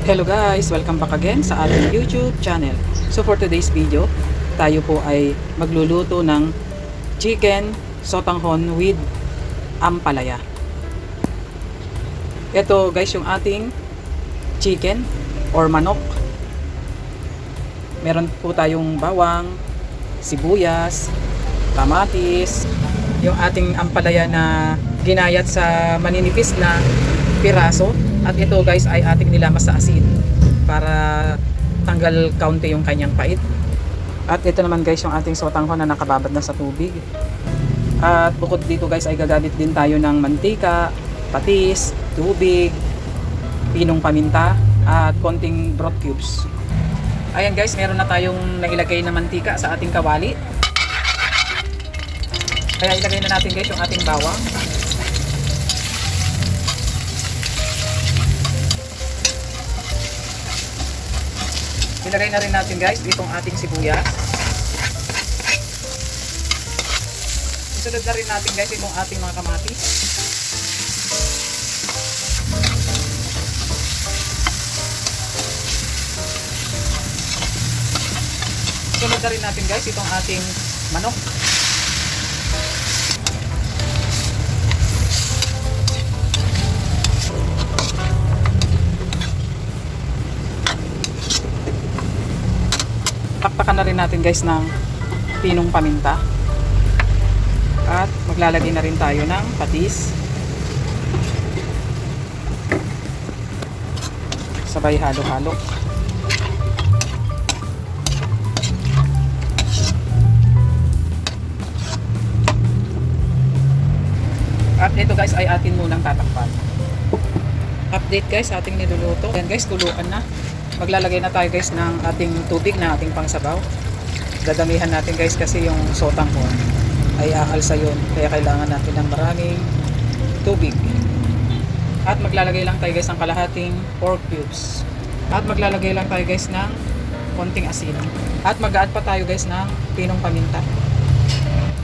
Hello guys! Welcome back again sa ating YouTube channel. So for today's video, tayo po ay magluluto ng chicken sotanghon with ampalaya. Ito guys yung ating chicken or manok. Meron po tayong bawang, sibuyas, kamatis, yung ating ampalaya na ginayat sa maninipis na piraso. At ito guys ay ating nilamas sa asin para tanggal kaunti yung kanyang pait. At ito naman guys yung ating sotanghon na nakababad na sa tubig. At bukod dito guys ay gagamit din tayo ng mantika, patis, tubig, pinong paminta at konting broth cubes. Ayan guys, meron na tayong nailagay na mantika sa ating kawali. Kaya ilagay na natin guys yung ating bawang. Ilagay na rin natin guys itong ating sibuyas. Isunod na rin natin guys itong ating mga kamatis. Isunod na rin natin guys itong ating manok. Takpakan na rin natin guys ng pinong paminta. At maglalagay na rin tayo ng patis. Sabay halo-halo. At ito guys ay atin munang tatakpan. Update guys ating niluluto. Yan guys, kuluan na. Maglalagay na tayo guys ng ating tubig na ating pangsabaw. Dadamihan natin guys kasi yung sotanghon ay aalsa yun. Kaya kailangan natin ng maraming tubig. At maglalagay lang tayo guys ng kalahating pork cubes. At maglalagay lang tayo guys ng konting asin. At mag-add pa tayo guys ng pinong paminta.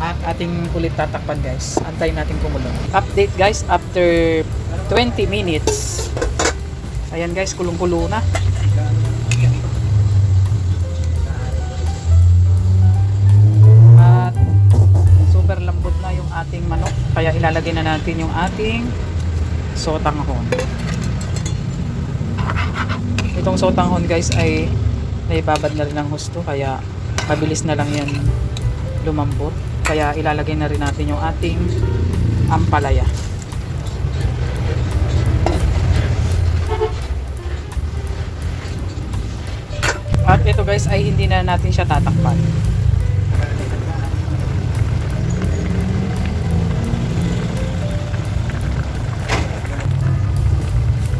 At ating ulit tatakpan guys. Antayin natin kumulo. Update guys after 20 minutes. Ayan guys, kulong-kulo na. At super lambot na yung ating manok. Kaya ilalagay na natin yung ating sotanghon. Itong sotanghon guys ay naibabad na rin ng husto. Kaya mabilis na lang yan lumambot. Kaya ilalagay na rin natin yung ating ampalaya. At ito guys ay hindi na natin siya tatakpan.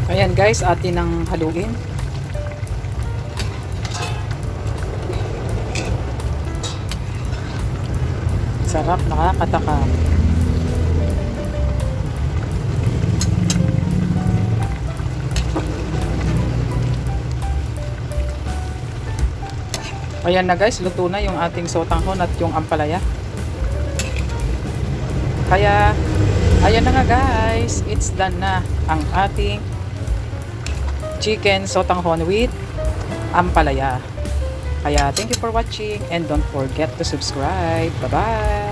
Ayan guys, atin ang haluin. Sarap, nakakatakam. Ayan na guys, luto na yung ating sotanghon at yung ampalaya. Kaya, ayan na nga guys, it's done na ang ating chicken sotanghon with ampalaya. Kaya, thank you for watching and don't forget to subscribe. Bye-bye!